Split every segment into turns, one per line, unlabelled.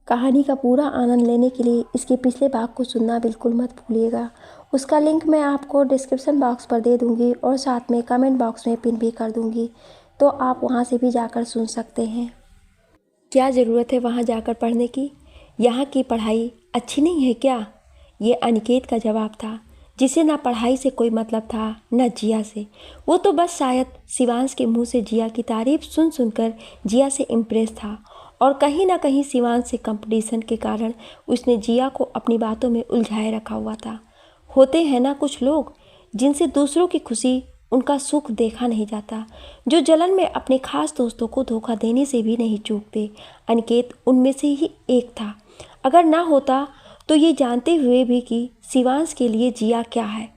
कहानी का पूरा आनंद लेने के लिए इसके पिछले भाग को सुनना बिल्कुल मत भूलिएगा। उसका लिंक मैं आपको डिस्क्रिप्शन बॉक्स पर दे दूंगी और साथ में कमेंट बॉक्स में पिन भी कर दूंगी, तो आप वहां से भी जाकर सुन सकते हैं। क्या ज़रूरत है वहां जाकर पढ़ने की? यहाँ की पढ़ाई अच्छी नहीं है क्या? ये अनिकेत का जवाब था, जिसे ना पढ़ाई से कोई मतलब था न जिया से। वो तो बस शायद शिवांश के मुंह से जिया की तारीफ सुन सुनकर जिया से इम्प्रेस था, और कहीं ना कहीं शिवांश से कंपटीशन के कारण उसने जिया को अपनी बातों में उलझाए रखा हुआ था। होते हैं ना कुछ लोग जिनसे दूसरों की खुशी, उनका सुख देखा नहीं जाता, जो जलन में अपने खास दोस्तों को धोखा देने से भी नहीं चूकते। अनिकेत उनमें से ही एक था। अगर ना होता तो ये जानते हुए भी कि शिवांश के लिए जिया क्या है,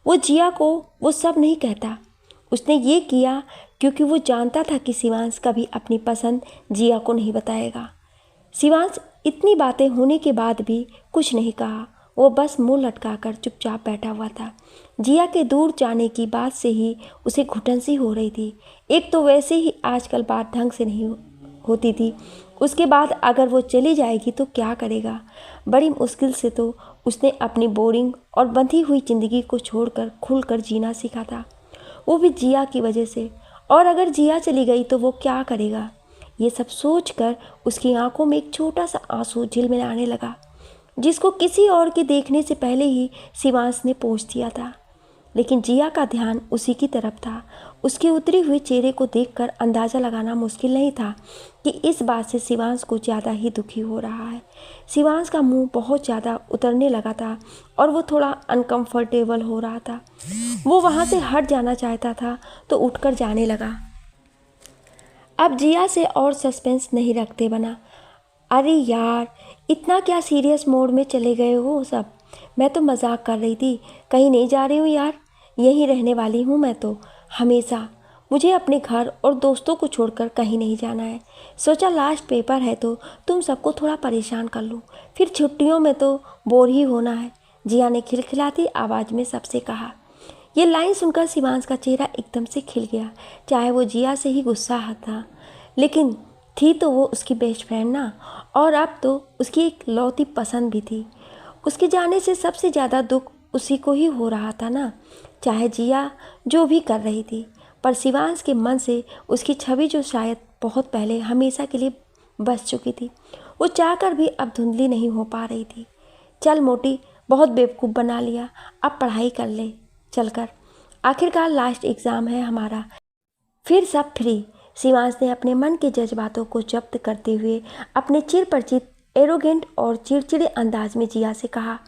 वो जिया को वो सब नहीं कहता। उसने ये किया क्योंकि वो जानता था कि शिवांश कभी अपनी पसंद जिया को नहीं बताएगा। शिवांश इतनी बातें होने के बाद भी कुछ नहीं कहा। वो बस मुंह लटकाकर चुपचाप बैठा हुआ था। जिया के दूर जाने की बात से ही उसे घुटन सी हो रही थी। एक तो वैसे ही आजकल बात ढंग से नहीं होती थी, उसके बाद अगर वो चली जाएगी तो क्या करेगा। बड़ी मुश्किल से तो उसने अपनी बोरिंग और बंधी हुई ज़िंदगी को छोड़कर खुलकर जीना सीखा था, वो भी जिया की वजह से। और अगर जिया चली गई तो वो क्या करेगा। ये सब सोचकर उसकी आंखों में एक छोटा सा आंसू झिलमिलाने लगा, जिसको किसी और के देखने से पहले ही शिवांश ने पोंछ दिया था। लेकिन जिया का ध्यान उसी की तरफ था। उसके उतरे हुए चेहरे को देखकर अंदाज़ा लगाना मुश्किल नहीं था कि इस बात से शिवांश को ज़्यादा ही दुखी हो रहा है। शिवांश का मुंह बहुत ज़्यादा उतरने लगा था और वो थोड़ा अनकंफर्टेबल हो रहा था। वो वहाँ से हट जाना चाहता था तो उठकर जाने लगा। अब जिया से और सस्पेंस नहीं रखते बना। अरे यार, इतना क्या सीरियस मोड में चले गए हो सब? मैं तो मजाक कर रही थी, कहीं नहीं जा रही हूँ यार, यहीं रहने वाली हूँ मैं तो हमेशा। मुझे अपने घर और दोस्तों को छोड़कर कहीं नहीं जाना है। सोचा लास्ट पेपर है तो तुम सबको थोड़ा परेशान कर लूँ, फिर छुट्टियों में तो बोर ही होना है, जिया ने खिलखिलाती आवाज़ में सबसे कहा। ये लाइन सुनकर शिवांश का चेहरा एकदम से खिल गया। चाहे वो जिया से ही गुस्सा था, लेकिन थी तो वो उसकी बेस्ट फ्रेंड ना, और अब तो उसकी एक लौती पसंद भी थी। उसके जाने से सबसे ज़्यादा दुख उसी को ही हो रहा था ना, चाहे जिया जो भी कर रही थी। पर शिवांश के मन से उसकी छवि जो शायद बहुत पहले हमेशा के लिए बस चुकी थी, वो चाहकर भी अब धुंधली नहीं हो पा रही थी। चल मोटी, बहुत बेवकूफ़ बना लिया, अब पढ़ाई कर ले चलकर, आखिरकार लास्ट एग्ज़ाम है हमारा, फिर सब फ्री। शिवांश ने अपने मन के जज्बातों को जब्त करते हुए अपने चिरपरिचित एरोगेंट और चिड़चिड़े अंदाज में जिया से कहा,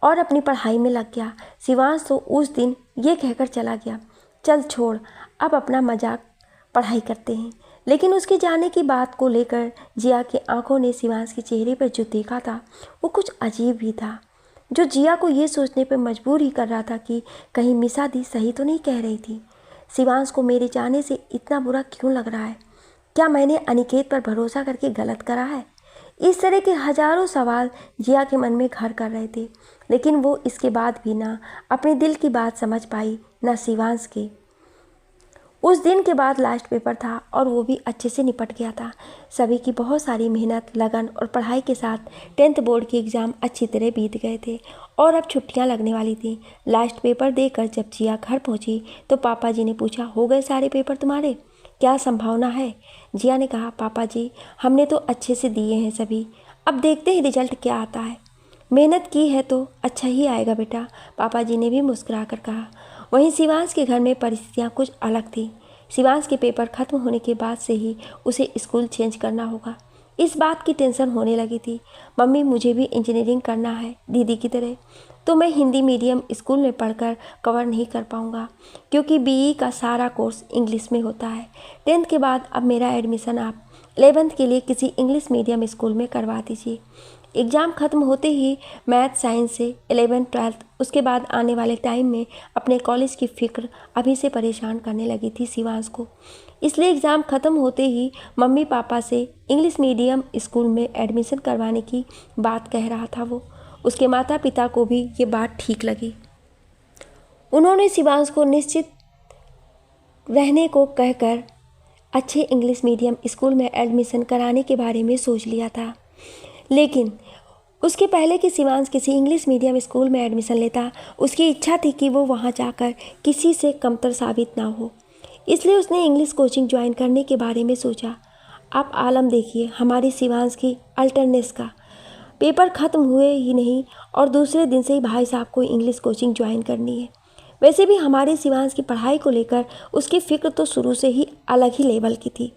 और अपनी पढ़ाई में लग गया। शिवांश तो उस दिन ये कहकर चला गया, चल छोड़, अब अपना मजाक, पढ़ाई करते हैं। लेकिन उसके जाने की बात को लेकर जिया की आंखों ने शिवांश के चेहरे पर जो देखा था वो कुछ अजीब ही था, जो जिया को ये सोचने पर मजबूर ही कर रहा था कि कहीं मिसा दी सही तो नहीं कह रही थी। शिवांश को मेरे जाने से इतना बुरा क्यों लग रहा है? क्या मैंने अनिकेत पर भरोसा करके गलत करा है? इस तरह के हजारों सवाल जिया के मन में घर कर रहे थे, लेकिन वो इसके बाद भी ना अपने दिल की बात समझ पाई, ना शिवांश की। उस दिन के बाद लास्ट पेपर था और वो भी अच्छे से निपट गया था। सभी की बहुत सारी मेहनत, लगन और पढ़ाई के साथ 10th बोर्ड के एग्ज़ाम अच्छी तरह बीत गए थे और अब छुट्टियां लगने वाली थी। लास्ट पेपर देकर जब जिया घर पहुंची तो पापा जी ने पूछा, हो गए सारे पेपर तुम्हारे? क्या संभावना है? जिया ने कहा, पापा जी हमने तो अच्छे से दिए हैं सभी, अब देखते हैं रिजल्ट क्या आता है। मेहनत की है तो अच्छा ही आएगा बेटा, पापा जी ने भी मुस्कुरा कर कहा। वहीं शिवांश के घर में परिस्थितियां कुछ अलग थी। शिवांश के पेपर खत्म होने के बाद से ही उसे स्कूल चेंज करना होगा, इस बात की टेंशन होने लगी थी। मम्मी मुझे भी इंजीनियरिंग करना है दीदी की तरह, तो मैं हिंदी मीडियम स्कूल में पढ़कर कवर नहीं कर पाऊंगा, क्योंकि बीई का सारा कोर्स इंग्लिश में होता है। 10th के बाद अब मेरा एडमिशन आप 11th के लिए किसी इंग्लिश मीडियम स्कूल में करवा दीजिए। एग्ज़ाम ख़त्म होते ही मैथ साइंस से 11th 12th, उसके बाद आने वाले टाइम में अपने कॉलेज की फ़िक्र अभी से परेशान करने लगी थी शिवांश को। इसलिए एग्ज़ाम ख़त्म होते ही मम्मी पापा से इंग्लिश मीडियम स्कूल में एडमिशन करवाने की बात कह रहा था वो। उसके माता पिता को भी ये बात ठीक लगी। उन्होंने शिवांश को निश्चित रहने को कहकर अच्छे इंग्लिश मीडियम स्कूल में एडमिशन कराने के बारे में सोच लिया था। लेकिन उसके पहले कि शिवांश किसी इंग्लिश मीडियम स्कूल में एडमिशन लेता, उसकी इच्छा थी कि वो वहाँ जाकर किसी से कमतर साबित ना हो। इसलिए उसने इंग्लिश कोचिंग ज्वाइन करने के बारे में सोचा। आप आलम देखिए हमारी शिवांश की अल्टरनेस का। पेपर ख़त्म हुए ही नहीं और दूसरे दिन से ही भाई साहब को इंग्लिश कोचिंग ज्वाइन करनी है। वैसे भी हमारे शिवांश की पढ़ाई को लेकर उसकी फ़िक्र तो शुरू से ही अलग ही लेवल की थी।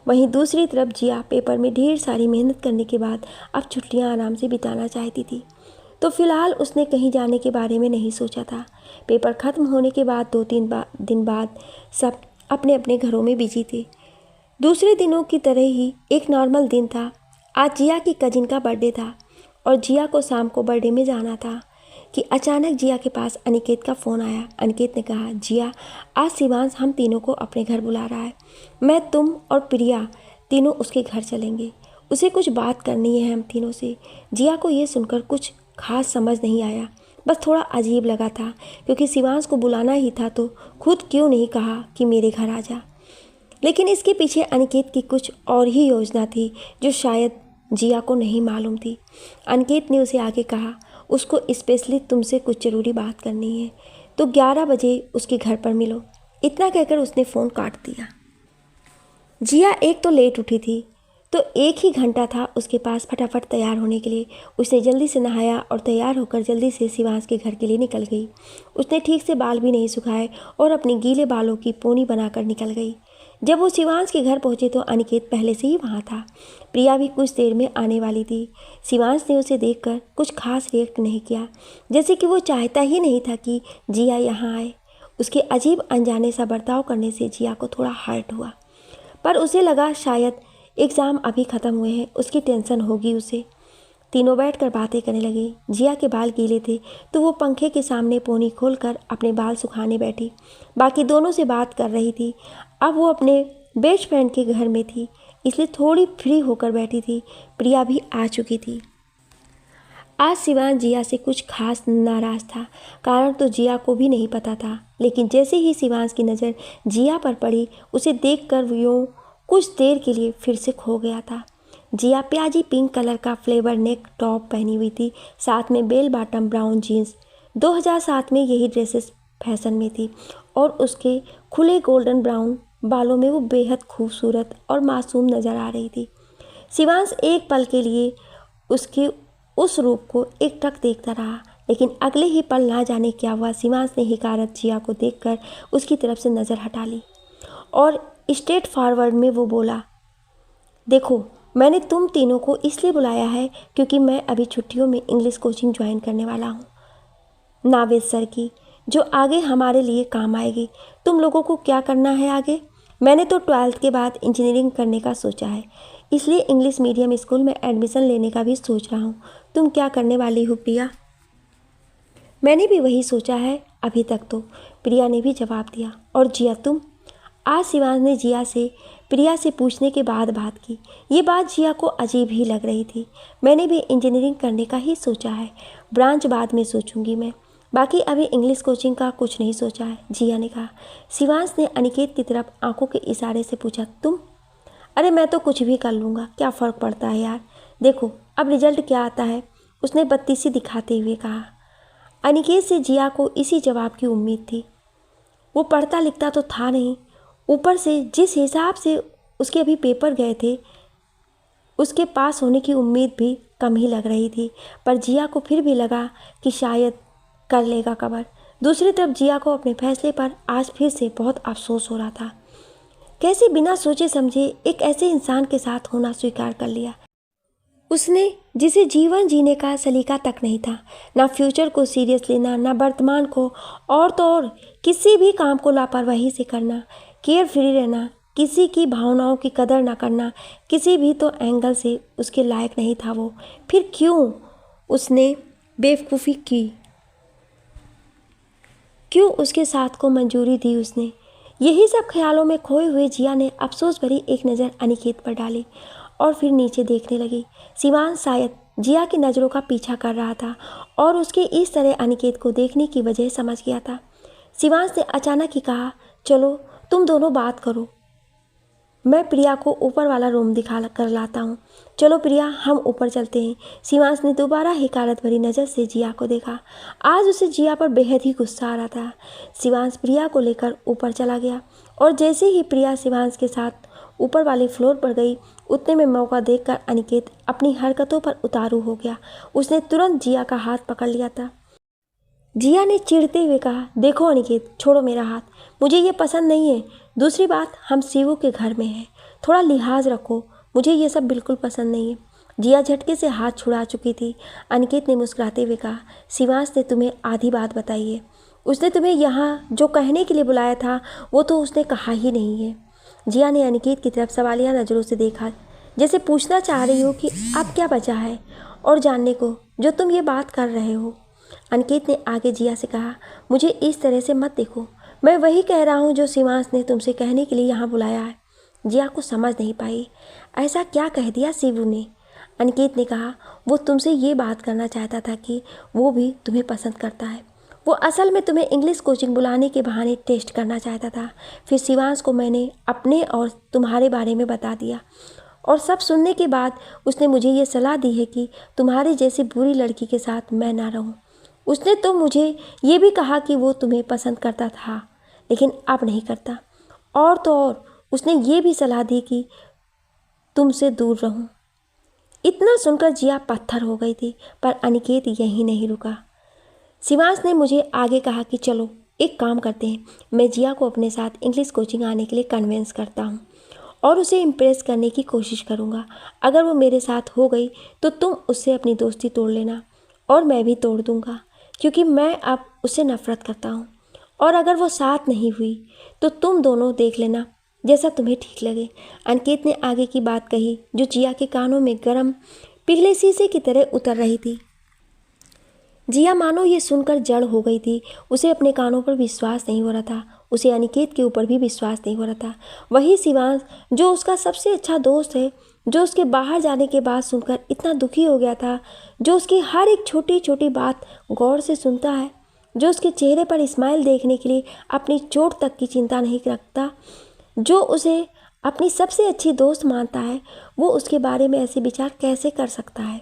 वहीं दूसरी तरफ जिया पेपर में ढेर सारी मेहनत करने के बाद अब छुट्टियां आराम से बिताना चाहती थी, तो फिलहाल उसने कहीं जाने के बारे में नहीं सोचा था। पेपर ख़त्म होने के बाद 2-3 दिन बाद सब अपने अपने घरों में बिजी थे। दूसरे दिनों की तरह ही एक नॉर्मल दिन था। आज जिया की कजिन का बर्थडे था और जिया को शाम को बर्थडे में जाना था कि अचानक जिया के पास अनिकेत का फ़ोन आया। अनिकेत ने कहा, जिया आज शिवांश हम तीनों को अपने घर बुला रहा है। मैं, तुम और प्रिया तीनों उसके घर चलेंगे। उसे कुछ बात करनी है हम तीनों से। जिया को ये सुनकर कुछ खास समझ नहीं आया, बस थोड़ा अजीब लगा था क्योंकि शिवांश को बुलाना ही था तो खुद क्यों नहीं कहा कि मेरे घर आ जा। लेकिन इसके पीछे अनिकेत की कुछ और ही योजना थी जो शायद जिया को नहीं मालूम थी। अनिकेत ने उसे आगे कहा, उसको स्पेशली तुमसे कुछ ज़रूरी बात करनी है, तो 11 बजे उसके घर पर मिलो। इतना कहकर उसने फ़ोन काट दिया। जिया एक तो लेट उठी थी, तो 1 ही घंटा था उसके पास फटाफट तैयार होने के लिए। उसने जल्दी से नहाया और तैयार होकर जल्दी से शिवांश के घर के लिए निकल गई। उसने ठीक से बाल भी नहीं सुखाए और अपने गीले बालों की पोनी बनाकर निकल गई। जब वो शिवांश के घर पहुंचे तो अनिकेत पहले से ही वहाँ था। प्रिया भी कुछ देर में आने वाली थी। शिवांश ने उसे देखकर कुछ खास रिएक्ट नहीं किया, जैसे कि वो चाहता ही नहीं था कि जिया यहाँ आए। उसके अजीब अनजाने सा बर्ताव करने से जिया को थोड़ा हर्ट हुआ, पर उसे लगा शायद एग्ज़ाम अभी ख़त्म हुए हैं, उसकी टेंशन होगी उसे। तीनों बैठकर बातें करने लगी। जिया के बाल गीले थे तो वो पंखे के सामने पोनी खोलकर अपने बाल सुखाने बैठी। बाकी दोनों से बात कर रही थी। अब वो अपने बेस्ट फ्रेंड के घर में थी, इसलिए थोड़ी फ्री होकर बैठी थी। प्रिया भी आ चुकी थी। आज शिवांश जिया से कुछ खास नाराज़ था। कारण तो जिया को भी नहीं पता था, लेकिन जैसे ही शिवांश की नज़र जिया पर पड़ी, उसे देखकर यूँ कुछ देर के लिए फिर से खो गया था। जिया प्याजी पिंक कलर का फ्लेवर नेक टॉप पहनी हुई थी, साथ में बेल बॉटम ब्राउन जीन्स। 2007 में यही ड्रेसेस फैशन में थी और उसके खुले गोल्डन ब्राउन बालों में वो बेहद खूबसूरत और मासूम नज़र आ रही थी। शिवांश एक पल के लिए उसके उस रूप को एकटक देखता रहा, लेकिन अगले ही पल ना जाने क्या हुआ, शिवांश ने हिकारत जिया को देखकर उसकी तरफ से नज़र हटा ली और स्ट्रेट फॉरवर्ड में वो बोला, देखो मैंने तुम तीनों को इसलिए बुलाया है क्योंकि मैं अभी छुट्टियों में इंग्लिश कोचिंग ज्वाइन करने वाला हूँ नावेद सर की, जो आगे हमारे लिए काम आएगी। तुम लोगों को क्या करना है आगे? मैंने तो 12th के बाद इंजीनियरिंग करने का सोचा है, इसलिए इंग्लिश मीडियम स्कूल में एडमिशन लेने का भी सोच रहा हूँ। तुम क्या करने वाली हो प्रिया? मैंने भी वही सोचा है अभी तक तो, प्रिया ने भी जवाब दिया। और जिया तुम? आज शिवांश ने जिया से प्रिया से पूछने के बाद बात की। ये बात जिया को अजीब ही लग रही थी। मैंने भी इंजीनियरिंग करने का ही सोचा है, ब्रांच बाद में सोचूंगी मैं, बाकी अभी इंग्लिश कोचिंग का कुछ नहीं सोचा है, जिया ने कहा। शिवांश ने अनिकेत की तरफ आंखों के इशारे से पूछा, तुम? अरे मैं तो कुछ भी कर लूँगा, क्या फ़र्क पड़ता है यार, देखो अब रिजल्ट क्या आता है, उसने बत्तीसी दिखाते हुए कहा। अनिकेत से जिया को इसी जवाब की उम्मीद थी। वो पढ़ता लिखता तो था नहीं, ऊपर से जिस हिसाब से उसके अभी पेपर गए थे, उसके पास होने की उम्मीद भी कम ही लग रही थी। पर जिया को फिर भी लगा कि शायद कर लेगा कवर। दूसरी तरफ जिया को अपने फैसले पर आज फिर से बहुत अफसोस हो रहा था। कैसे बिना सोचे समझे एक ऐसे इंसान के साथ होना स्वीकार कर लिया उसने, जिसे जीवन जीने का सलीका तक नहीं था, ना फ्यूचर को सीरियस लेना, ना वर्तमान को, और तो और किसी भी काम को लापरवाही से करना, केयर फ्री रहना, किसी की भावनाओं की कदर ना करना, किसी भी तो एंगल से उसके लायक नहीं था वो। फिर क्यों उसने बेवकूफ़ी की, क्यों उसके साथ को मंजूरी दी उसने? यही सब ख्यालों में खोए हुए जिया ने अफसोस भरी एक नज़र अनिकेत पर डाली और फिर नीचे देखने लगी। शिवांश शायद जिया की नज़रों का पीछा कर रहा था और उसके इस तरह अनिकेत को देखने की वजह समझ गया था। शिवांश ने अचानक ही कहा, चलो तुम दोनों बात करो। मैं प्रिया को ऊपर वाला रूम दिखा कर लाता हूँ। चलो प्रिया, हम ऊपर चलते हैं। शिवांश ने दोबारा हिकारत भरी नज़र से जिया को देखा। आज उसे जिया पर बेहद ही गुस्सा आ रहा था। शिवांश प्रिया को लेकर ऊपर चला गया और जैसे ही प्रिया शिवांश के साथ ऊपर वाले फ्लोर पर गई, उतने में मौका देखकर अनिकेत अपनी हरकतों पर उतारू हो गया। उसने तुरंत जिया का हाथ पकड़ लिया था। जिया ने चिढ़ते हुए कहा, देखो अनिकेत, छोड़ो मेरा हाथ, मुझे ये पसंद नहीं है। दूसरी बात, हम शिवू के घर में हैं, थोड़ा लिहाज रखो, मुझे ये सब बिल्कुल पसंद नहीं है। जिया झटके से हाथ छुड़ा चुकी थी। अनिकेत ने मुस्कुराते हुए कहा, शिवांश ने तुम्हें आधी बात बताई है। उसने तुम्हें यहाँ जो कहने के लिए बुलाया था वो तो उसने कहा ही नहीं है। जिया ने अनिकेत की तरफ सवालिया नज़रों से देखा, जैसे पूछना चाह रही हो कि अब क्या बचा है और जानने को जो तुम ये बात कर रहे हो। अनिकेत ने आगे जिया से कहा, मुझे इस तरह से मत देखो, मैं वही कह रहा हूँ जो शिवांश ने तुमसे कहने के लिए यहाँ बुलाया है। जिया को समझ नहीं पाई, ऐसा क्या कह दिया शिवू ने। अनिकेत ने कहा, वो तुमसे ये बात करना चाहता था कि वो भी तुम्हें पसंद करता है। वो असल में तुम्हें इंग्लिश कोचिंग बुलाने के बहाने टेस्ट करना चाहता था। फिर शिवांश को मैंने अपने और तुम्हारे बारे में बता दिया और सब सुनने के बाद उसने मुझे ये सलाह दी है कि तुम्हारी जैसी बुरी लड़की के साथ मैं ना रहूं। उसने तो मुझे ये भी कहा कि वो तुम्हें पसंद करता था लेकिन अब नहीं करता, और तो और उसने ये भी सलाह दी कि तुमसे दूर रहूं। इतना सुनकर जिया पत्थर हो गई थी, पर अनिकेत यहीं नहीं रुका। शिवांश ने मुझे आगे कहा कि चलो एक काम करते हैं, मैं जिया को अपने साथ इंग्लिश कोचिंग आने के लिए कन्विंस करता हूँ और उसे इम्प्रेस करने की कोशिश करूँगा। अगर वो मेरे साथ हो गई तो तुम उससे अपनी दोस्ती तोड़ लेना और मैं भी तोड़ दूँगा, क्योंकि मैं अब उससे नफ़रत करता हूँ। और अगर वो साथ नहीं हुई तो तुम दोनों देख लेना, जैसा तुम्हें ठीक लगे। अनिकेत ने आगे की बात कही जो जिया के कानों में गर्म पिघले शीशे की तरह उतर रही थी। जिया मानो ये सुनकर जड़ हो गई थी। उसे अपने कानों पर विश्वास नहीं हो रहा था, उसे अनिकेत के ऊपर भी विश्वास नहीं हो रहा था। वही शिवांश जो उसका सबसे अच्छा दोस्त है, जो उसके बाहर जाने के बाद सुनकर इतना दुखी हो गया था, जो उसकी हर एक छोटी छोटी बात गौर से सुनता है, जो उसके चेहरे पर स्माइल देखने के लिए अपनी चोट तक की चिंता नहीं रखता, जो उसे अपनी सबसे अच्छी दोस्त मानता है, वो उसके बारे में ऐसे विचार कैसे कर सकता है।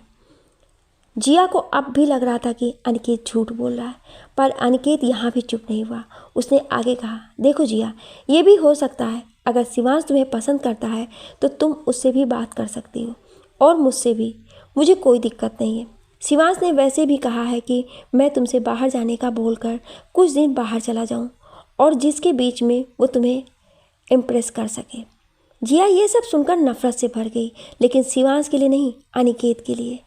जिया को अब भी लग रहा था कि अनिकेत झूठ बोल रहा है, पर अनिकेत यहाँ भी चुप नहीं हुआ। उसने आगे कहा, देखो जिया, ये भी हो सकता है अगर शिवांश तुम्हें पसंद करता है तो तुम उससे भी बात कर सकती हो और मुझसे भी, मुझे कोई दिक्कत नहीं है। शिवांश ने वैसे भी कहा है कि मैं तुमसे बाहर जाने का बोलकर कुछ दिन बाहर चला जाऊँ और जिसके बीच में वो तुम्हें इम्प्रेस कर सके। जिया ये सब सुनकर नफरत से भर गई, लेकिन शिवांश के लिए नहीं, अनिकेत के लिए।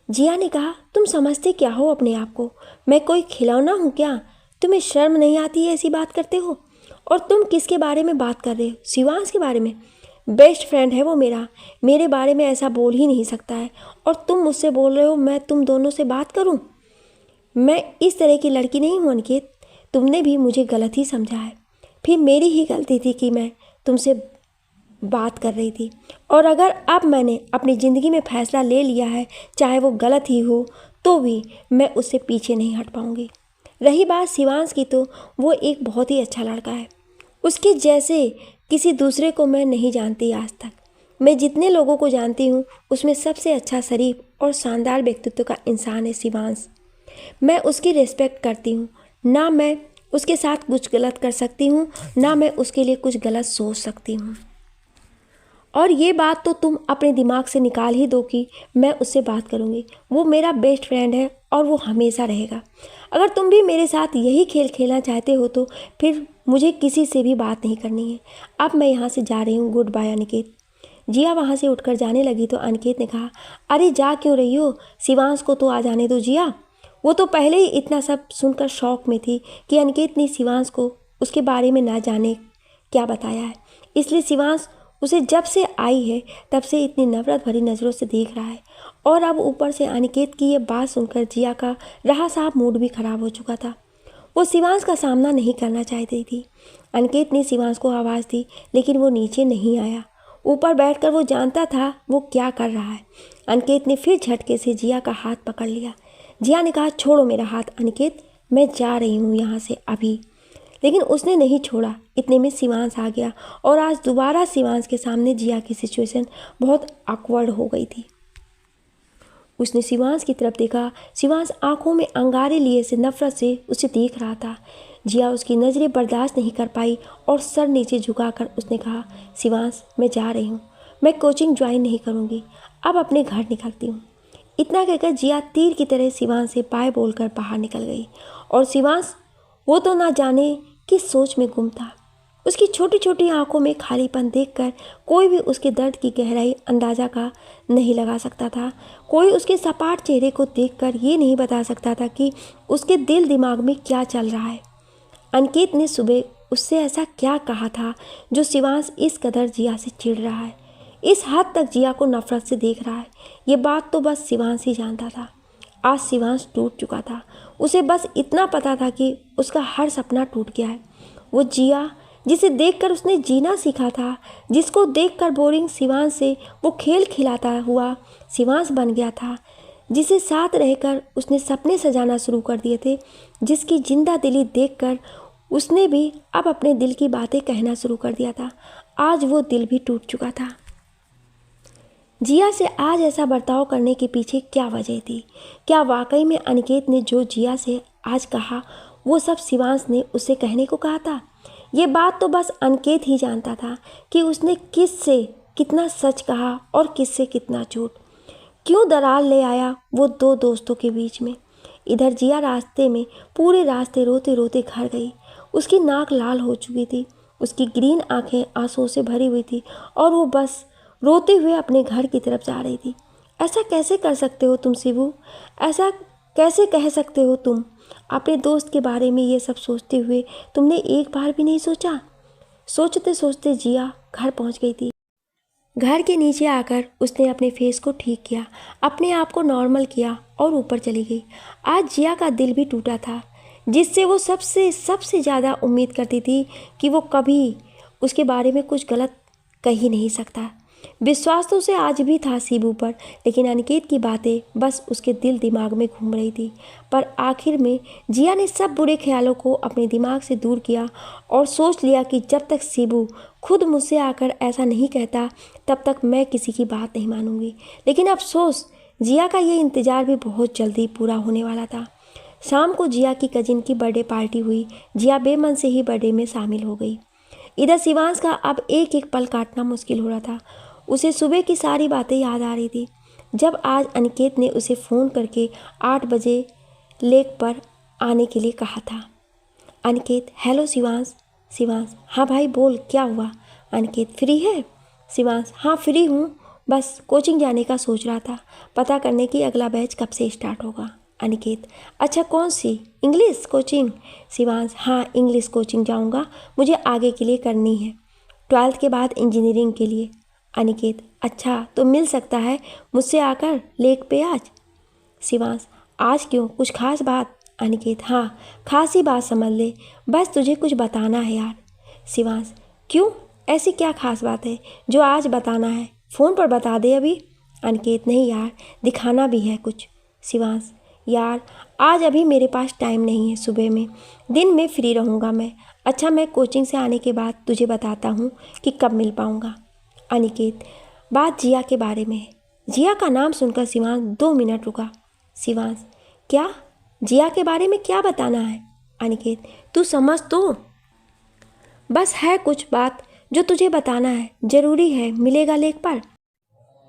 जिया ने कहा, तुम समझते क्या हो अपने आप को? मैं कोई खिलौना हूँ क्या? तुम्हें शर्म नहीं आती है ऐसी बात करते हो? और तुम किसके बारे में बात कर रहे हो? शिवांश के बारे में? बेस्ट फ्रेंड है वो मेरा, मेरे बारे में ऐसा बोल ही नहीं सकता है, और तुम मुझसे बोल रहे हो मैं तुम दोनों से बात करूं? मैं इस तरह की लड़की नहीं हूं अनिकेत, तुमने भी मुझे गलत ही समझा है। फिर मेरी ही गलती थी कि मैं तुमसे बात कर रही थी, और अगर अब मैंने अपनी ज़िंदगी में फ़ैसला ले लिया है, चाहे वो गलत ही हो, तो भी मैं उससे पीछे नहीं हट पाऊँगी। रही बात शिवांश की, तो वो एक बहुत ही अच्छा लड़का है। उसके जैसे किसी दूसरे को मैं नहीं जानती आज तक। मैं जितने लोगों को जानती हूँ उसमें सबसे अच्छा, शरीफ और शानदार व्यक्तित्व का इंसान है शिवांश। मैं उसकी रिस्पेक्ट करती हूँ, ना मैं उसके साथ कुछ गलत कर सकती हूँ, ना मैं उसके लिए कुछ गलत सोच सकती हूँ। और ये बात तो तुम अपने दिमाग से निकाल ही दो कि मैं उससे बात करूँगी। वो मेरा बेस्ट फ्रेंड है और वो हमेशा रहेगा। अगर तुम भी मेरे साथ यही खेल खेलना चाहते हो तो फिर मुझे किसी से भी बात नहीं करनी है। अब मैं यहाँ से जा रही हूँ, गुड बाय अनिकेत। जिया वहाँ से उठकर जाने लगी तो अनिकेत ने कहा, अरे जा क्यों रही हो? शिवांश को तो आ जाने दो जिया। वो तो पहले ही इतना सब सुनकर शौक में थी कि अनिकेत ने शिवांश को उसके बारे में ना जाने क्या बताया है, इसलिए शिवांश उसे जब से आई है तब से इतनी नफरत भरी नज़रों से देख रहा है। और अब ऊपर से अनिकेत की ये बात सुनकर जिया का रहा साहब मूड भी खराब हो चुका था। वो शिवांश का सामना नहीं करना चाहती थी। अनिकेत ने शिवांश को आवाज़ दी, लेकिन वो नीचे नहीं आया। ऊपर बैठकर वो जानता था वो क्या कर रहा है। अनिकेत ने फिर झटके से जिया का हाथ पकड़ लिया। जिया ने कहा, छोड़ो मेरा हाथ अनिकेत, मैं जा रही हूँ यहाँ से अभी। लेकिन उसने नहीं छोड़ा। इतने में शिवांश आ गया और आज दोबारा शिवांश के सामने जिया की सिचुएशन बहुत ऑकवर्ड हो गई थी। उसने शिवांश की तरफ देखा। शिवांश आंखों में अंगारे लिए से नफरत से उसे देख रहा था। जिया उसकी नज़रें बर्दाश्त नहीं कर पाई और सर नीचे झुकाकर उसने कहा, शिवांश मैं जा रही हूँ, मैं कोचिंग ज्वाइन नहीं करूँगी, अब अपने घर निकलती हूँ। इतना कहकर जिया तीर की तरह शिवांश से बाय बोलकर बाहर निकल गई और शिवांश वो तो ना जाने किस सोच में गुम था। उसकी छोटी छोटी आंखों में खालीपन देखकर कोई भी उसके दर्द की गहराई अंदाजा का नहीं लगा सकता था। कोई उसके सपाट चेहरे को देखकर ये नहीं बता सकता था कि उसके दिल दिमाग में क्या चल रहा है। अनिकेत ने सुबह उससे ऐसा क्या कहा था जो शिवांश इस कदर जिया से चिढ़ रहा है, इस हद तक जिया को नफरत से देख रहा है। ये बात तो बस शिवांश ही जानता था। आज शिवांश टूट चुका था। उसे बस इतना पता था कि उसका हर सपना टूट गया है। वो जिया जिसे देखकर उसने जीना सीखा था, जिसको देखकर बोरिंग शिवांश से वो खेल खिलाता हुआ शिवांश बन गया था, जिसे साथ रहकर उसने सपने सजाना शुरू कर दिए थे, जिसकी जिंदा दिली देखकर उसने भी अब अपने दिल की बातें कहना शुरू कर दिया था, आज वो दिल भी टूट चुका था। जिया से आज ऐसा बर्ताव करने के पीछे क्या वजह थी? क्या वाकई में अनिकेत ने जो जिया से आज कहा वो सब शिवांश ने उससे कहने को कहा था? ये बात तो बस अनिकेत ही जानता था कि उसने किससे कितना सच कहा और किससे कितना झूठ। क्यों दरार ले आया वो दो दोस्तों के बीच में। इधर जिया रास्ते में पूरे रास्ते रोते रोते घर गई। उसकी नाक लाल हो चुकी थी, उसकी ग्रीन आंखें आंसुओं से भरी हुई थी और वो बस रोते हुए अपने घर की तरफ जा रही थी। ऐसा कैसे कर सकते हो तुम शिबू? ऐसा कैसे कह सकते हो तुम? अपने दोस्त के बारे में ये सब सोचते हुए तुमने एक बार भी नहीं सोचा? सोचते सोचते जिया घर पहुंच गई थी। घर के नीचे आकर उसने अपने फेस को ठीक किया, अपने आप को नॉर्मल किया और ऊपर चली गई। आज जिया का दिल भी टूटा था, जिससे वो सबसे ज़्यादा उम्मीद करती थी कि वो कभी उसके बारे में कुछ गलत कह ही नहीं सकता। विश्वास तो उसे आज भी था शिबू पर, लेकिन अनिकेत की बातें बस उसके दिल दिमाग में घूम रही थी। पर आखिर में जिया ने सब बुरे ख्यालों को अपने दिमाग से दूर किया और सोच लिया कि जब तक शिबू खुद मुझसे आकर ऐसा नहीं कहता तब तक मैं किसी की बात नहीं मानूंगी। लेकिन अफसोस, जिया का ये इंतज़ार भी बहुत जल्दी पूरा होने वाला था। शाम को जिया की कजिन की बर्थडे पार्टी हुई। जिया बेमन से ही बर्थडे में शामिल हो गई। इधर शिवांश का अब एक एक पल काटना मुश्किल हो रहा था। उसे सुबह की सारी बातें याद आ रही थी, जब आज अनिकेत ने उसे फ़ोन करके 8 बजे लेक पर आने के लिए कहा था। अनिकेत, हेलो शिवांश। शिवांश, हाँ भाई बोल, क्या हुआ? अनिकेत, फ्री है? शिवांश, हाँ फ्री हूँ, बस कोचिंग जाने का सोच रहा था, पता करने की अगला बैच कब से स्टार्ट होगा। अनिकेत, अच्छा कौन सी? English coaching? शिवांश, हाँ इंग्लिश कोचिंग जाऊँगा, मुझे आगे के लिए करनी है, 12th के बाद इंजीनियरिंग के लिए। अनिकेत, अच्छा तो मिल सकता है मुझसे आकर लेक पे आज? शिवांश, आज क्यों, कुछ खास बात? अनिकेत, हाँ खास ही बात समझ ले, बस तुझे कुछ बताना है यार। शिवांश, क्यों, ऐसी क्या खास बात है जो आज बताना है? फ़ोन पर बता दे अभी। अनिकेत, नहीं यार, दिखाना भी है कुछ। शिवांश, यार आज अभी मेरे पास टाइम नहीं है, सुबह में, दिन में फ्री रहूँगा मैं। अच्छा मैं कोचिंग से आने के बाद तुझे बताता हूँ कि कब मिल पाऊँगा। अनिकेत, बात जिया के बारे में है। जिया का नाम सुनकर शिवांश 2 मिनट रुका। शिवांश, क्या? जिया के बारे में क्या बताना है? अनिकेत, तू समझ तो, बस है कुछ बात जो तुझे बताना है, ज़रूरी है, मिलेगा लेक पर?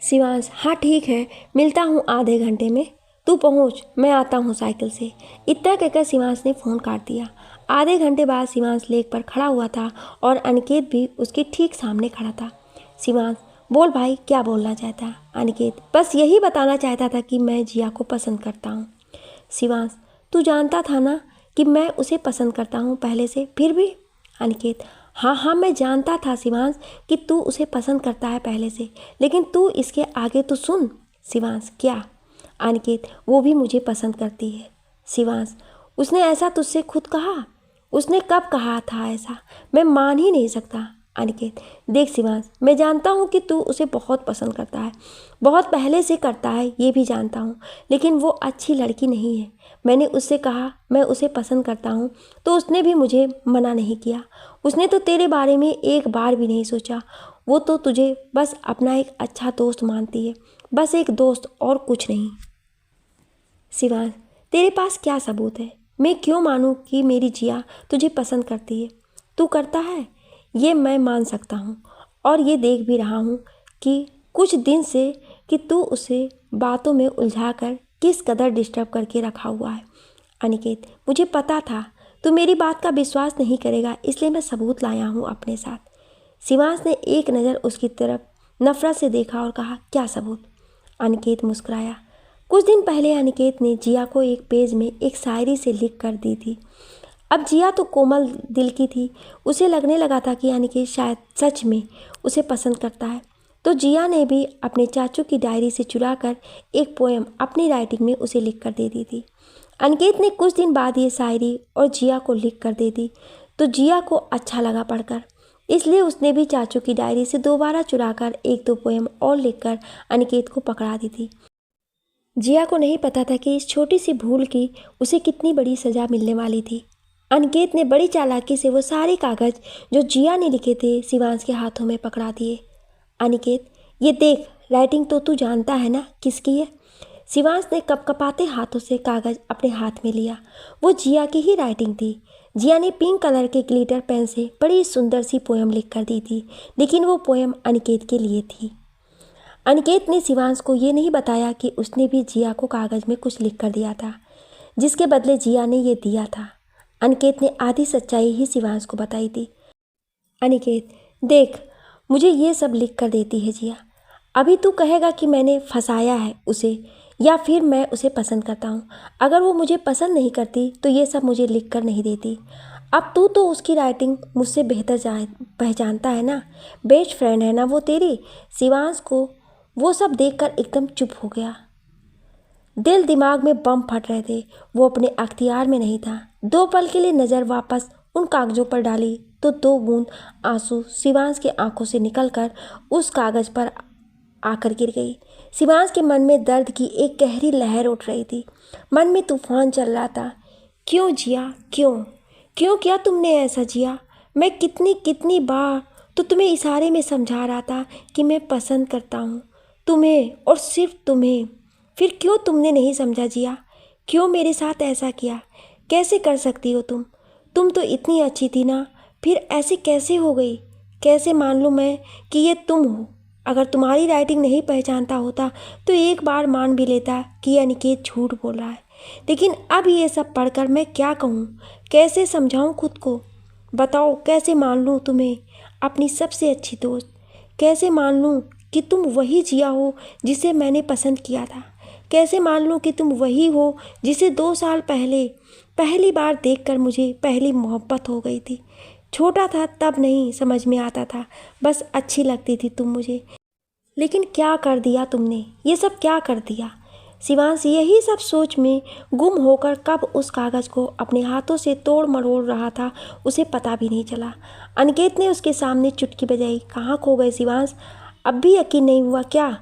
शिवांश, हाँ ठीक है, मिलता हूँ आधे घंटे में, तू पहुँच, मैं आता हूँ साइकिल से। इतना कहकर शिवांश ने फ़ोन काट दिया। आधे घंटे बाद शिवांश लेक पर खड़ा हुआ था और अनिकेत भी उसके ठीक सामने खड़ा था। शिवांश, बोल भाई, क्या बोलना चाहता? अनिकेत, बस यही बताना चाहता था कि मैं जिया को पसंद करता हूँ। शिवांश, तू जानता था ना कि मैं उसे पसंद करता हूँ पहले से, फिर भी? अनिकेत, हाँ हाँ मैं जानता था शिवांश कि तू उसे पसंद करता है पहले से, लेकिन तू इसके आगे तो सुन। शिवांश, क्या? अनिकेत, वो भी मुझे पसंद करती है। शिवांश, उसने ऐसा तुझसे खुद कहा? उसने कब कहा था ऐसा? मैं मान ही नहीं सकता। अनिकेत, देख शिवांश, मैं जानता हूँ कि तू उसे बहुत पसंद करता है, बहुत पहले से करता है, ये भी जानता हूँ, लेकिन वो अच्छी लड़की नहीं है। मैंने उससे कहा मैं उसे पसंद करता हूँ तो उसने भी मुझे मना नहीं किया। उसने तो तेरे बारे में एक बार भी नहीं सोचा। वो तो तुझे बस अपना एक अच्छा दोस्त मानती है, बस एक दोस्त और कुछ नहीं। शिवांश, तेरे पास क्या सबूत है? मैं क्यों मानूं कि मेरी जिया तुझे पसंद करती है? तू करता है ये मैं मान सकता हूँ, और ये देख भी रहा हूँ कि कुछ दिन से कि तू उसे बातों में उलझाकर किस कदर डिस्टर्ब करके रखा हुआ है। अनिकेत, मुझे पता था तू मेरी बात का विश्वास नहीं करेगा, इसलिए मैं सबूत लाया हूँ अपने साथ। शिवांश ने एक नज़र उसकी तरफ नफरत से देखा और कहा, क्या सबूत? अनिकेत मुस्कुराया। कुछ दिन पहले अनिकेत ने जिया को एक पेज में एक शायरी से लिख कर दी थी। अब जिया तो कोमल दिल की थी, उसे लगने लगा था कि अनिकेत शायद सच में उसे पसंद करता है। तो जिया ने भी अपने चाचू की डायरी से चुरा कर एक पोएम अपनी राइटिंग में उसे लिख कर दे दी थी। अनिकेत ने कुछ दिन बाद ये शायरी और जिया को लिख कर दे दी, तो जिया को अच्छा लगा पढ़कर, इसलिए उसने भी चाचू की डायरी से दोबारा चुराकर एक दो पोएम और लिखकर अनिकेत को पकड़ा दी थी। जिया को नहीं पता था कि इस छोटी सी भूल की उसे कितनी बड़ी सज़ा मिलने वाली थी। अनिकेत ने बड़ी चालाकी से वो सारे कागज़ जो जिया ने लिखे थे शिवांश के हाथों में पकड़ा दिए। अनिकेत, ये देख, राइटिंग तो तू जानता है ना किसकी है? शिवांश ने कपकपाते हाथों से कागज़ अपने हाथ में लिया। वो जिया की ही राइटिंग थी। जिया ने पिंक कलर के ग्लिटर पेन से बड़ी सुंदर सी पोएम लिख कर दी थी, लेकिन वो पोएम अनिकेत के लिए थी। अनिकेत ने शिवांश को ये नहीं बताया कि उसने भी जिया को कागज़ में कुछ लिख कर दिया था, जिसके बदले जिया ने ये दिया था। अनिकेत ने आधी सच्चाई ही शिवांश को बताई थी। अनिकेत, देख, मुझे ये सब लिख कर देती है जिया। अभी तू कहेगा कि मैंने फंसाया है उसे, या फिर मैं उसे पसंद करता हूँ। अगर वो मुझे पसंद नहीं करती तो ये सब मुझे लिख कर नहीं देती। अब तू तो उसकी राइटिंग मुझसे बेहतर पहचानता है ना, बेस्ट फ्रेंड है ना वो तेरी। शिवांश को वो सब देखकर एकदम चुप हो गया। दिल दिमाग में बम फट रहे थे, वो अपने अख्तियार में नहीं था। 2 पल के लिए नज़र वापस उन कागज़ों पर डाली तो 2 बूंद आंसू शिवांश की आंखों से निकलकर उस कागज़ पर आकर गिर गई। शिवांश के मन में दर्द की एक गहरी लहर उठ रही थी, मन में तूफान चल रहा था। क्यों जिया, क्यों क्यों किया तुमने ऐसा जिया? मैं कितनी कितनी बार तो तुम्हें इशारे में समझा रहा था कि मैं पसंद करता हूँ तुम्हें, और सिर्फ तुम्हें। फिर क्यों तुमने नहीं समझा जिया? क्यों मेरे साथ ऐसा किया? कैसे कर सकती हो तुम तो इतनी अच्छी थी ना, फिर ऐसे कैसे हो गई? कैसे मान लूँ मैं कि ये तुम हो? अगर तुम्हारी राइटिंग नहीं पहचानता होता तो एक बार मान भी लेता कि अनिकेत झूठ बोल रहा है, लेकिन अब ये सब पढ़कर मैं क्या कहूँ, कैसे समझाऊँ खुद को? बताओ, कैसे मान लूँ तुम्हें अपनी सबसे अच्छी दोस्त? कैसे मान लूँ कि तुम वही जिया हो जिसे मैंने पसंद किया था? कैसे मान लूँ कि तुम वही हो जिसे 2 साल पहले पहली बार देखकर मुझे पहली मोहब्बत हो गई थी? छोटा था तब नहीं समझ में आता था, बस अच्छी लगती थी तुम मुझे। लेकिन क्या कर दिया तुमने, ये सब क्या कर दिया? शिवांश यही सब सोच में गुम होकर कब उस कागज़ को अपने हाथों से तोड़ मरोड़ रहा था उसे पता भी नहीं चला। अनिकेत ने उसके सामने चुटकी बजाई। कहाँ खो गए शिवांश? अब भी यकीन नहीं हुआ क्या?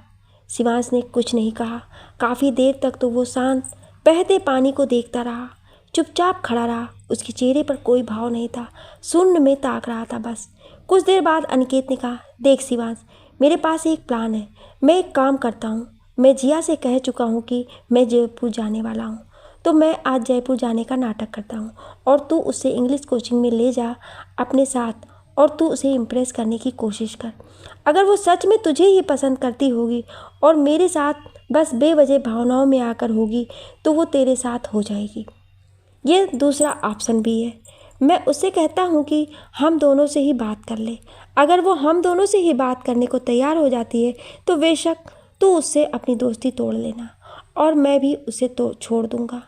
शिवांश ने कुछ नहीं कहा। काफ़ी देर तक तो वो शांत बहते पानी को देखता रहा, चुपचाप खड़ा रहा। उसके चेहरे पर कोई भाव नहीं था, शून्य में ताक रहा था बस। कुछ देर बाद अनिकेत ने कहा, देख शिवांश, मेरे पास एक प्लान है। मैं एक काम करता हूँ, मैं जिया से कह चुका हूँ कि मैं जयपुर जाने वाला हूँ, तो मैं आज जयपुर जाने का नाटक करता हूँ और तू उसे इंग्लिश कोचिंग में ले जा अपने साथ, और तू उसे इम्प्रेस करने की कोशिश कर। अगर वो सच में तुझे ही पसंद करती होगी और मेरे साथ बस बेवजह भावनाओं में आकर होगी तो वो तेरे साथ हो जाएगी। ये दूसरा ऑप्शन भी है। मैं उससे कहता हूँ कि हम दोनों से ही बात कर ले। अगर वो हम दोनों से ही बात करने को तैयार हो जाती है तो बेशक तू उससे अपनी दोस्ती तोड़ लेना, और मैं भी उसे तो छोड़ दूँगा।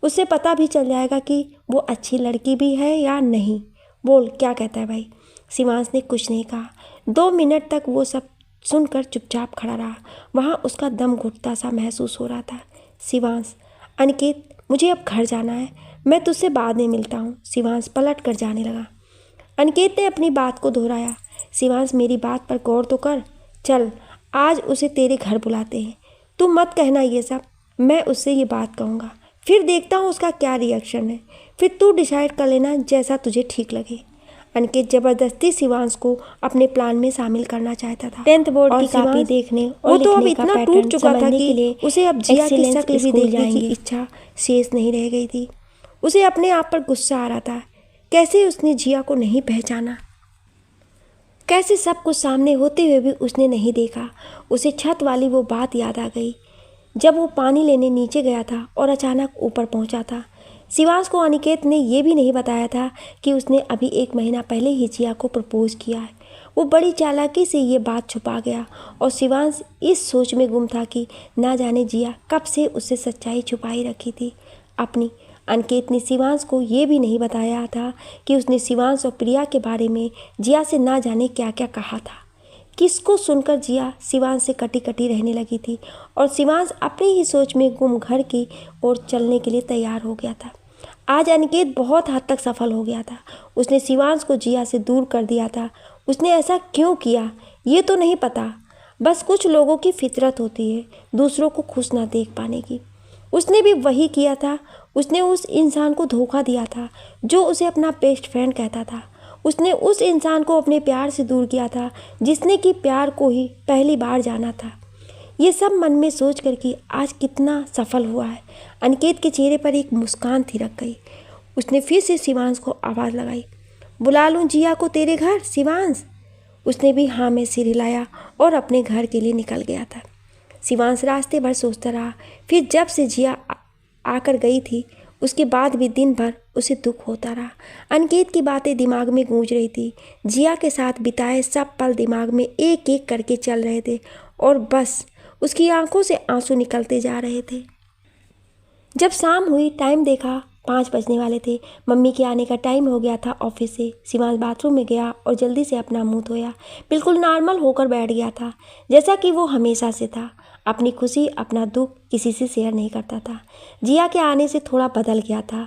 उसे पता भी चल जाएगा कि वो अच्छी लड़की भी है या नहीं। बोल, क्या कहता है भाई? शिवांश ने कुछ नहीं कहा। 2 मिनट तक वो सब सुनकर चुपचाप खड़ा रहा। वहाँ उसका दम घुटता सा महसूस हो रहा था। शिवांश, अनिकेत, मुझे अब घर जाना है, मैं तुझसे बाद में मिलता हूँ। शिवांश पलट कर जाने लगा। अनिकेत ने अपनी बात को दोहराया, शिवांश मेरी बात पर गौर तो कर। चल आज उसे तेरे घर बुलाते हैं। तू मत कहना ये सब, मैं उससे ये बात कहूँगा, फिर देखता हूँ उसका क्या रिएक्शन है, फिर तू डिसाइड कर लेना जैसा तुझे ठीक लगे। अनिकेत जबरदस्ती शिवांश को अपने प्लान में शामिल करना चाहता था। 10th बोर्ड की कॉपी देखने और वो तो अब इतना टूट चुका था कि उसे अब जिया की शक्ल भी देखने की इच्छा शेष नहीं रह गई थी। उसे अपने आप पर गुस्सा आ रहा था। कैसे उसने जिया को नहीं पहचाना, कैसे सब कुछ सामने होते हुए भी उसने नहीं देखा। उसे छत वाली वो बात याद आ गई जब वो पानी लेने नीचे गया था और अचानक ऊपर पहुंचा था। शिवांश को अनिकेत ने यह भी नहीं बताया था कि उसने अभी 1 महीना पहले ही जिया को प्रपोज किया है। वो बड़ी चालाकी से ये बात छुपा गया और शिवांश इस सोच में गुम था कि ना जाने जिया कब से उससे सच्चाई छुपाई रखी थी अपनी। अनिकेत ने शिवांश को ये भी नहीं बताया था कि उसने शिवांश और प्रिया के बारे में जिया से ना जाने क्या क्या कहा था। किसको सुनकर जिया शिवांश से कटी कटी रहने लगी थी और शिवांश अपनी ही सोच में गुम घर की ओर चलने के लिए तैयार हो गया था। आज अनिकेत बहुत हद तक सफल हो गया था। उसने शिवांश को जिया से दूर कर दिया था। उसने ऐसा क्यों किया ये तो नहीं पता, बस कुछ लोगों की फितरत होती है दूसरों को खुश ना देख पाने की। उसने भी वही किया था। उसने उस इंसान को धोखा दिया था जो उसे अपना बेस्ट फ्रेंड कहता था। उसने उस इंसान को अपने प्यार से दूर किया था जिसने कि प्यार को ही पहली बार जाना था। ये सब मन में सोच कर कि आज कितना सफल हुआ है। अनिकेत के चेहरे पर एक मुस्कान थिरक गई। उसने फिर से शिवांश को आवाज़ लगाई, बुला लूँ जिया को तेरे घर शिवांश। उसने भी हाँ में सिर हिलाया और अपने घर के लिए निकल गया था। शिवांश रास्ते भर सोचता रहा। फिर जब से जिया आकर गई थी उसके बाद भी दिन भर उसे दुख होता रहा। अनिकेत की बातें दिमाग में गूंज रही थी। जिया के साथ बिताए सब पल दिमाग में एक एक करके चल रहे थे और बस उसकी आंखों से आंसू निकलते जा रहे थे। जब शाम हुई, टाइम देखा 5 बजने वाले थे। मम्मी के आने का टाइम हो गया था ऑफिस से। शिवांश बाथरूम में गया और जल्दी से अपना मुंह धोया। बिल्कुल नॉर्मल होकर बैठ गया था जैसा कि वो हमेशा से था। अपनी खुशी अपना दुख किसी से शेयर नहीं करता था। जिया के आने से थोड़ा बदल गया था,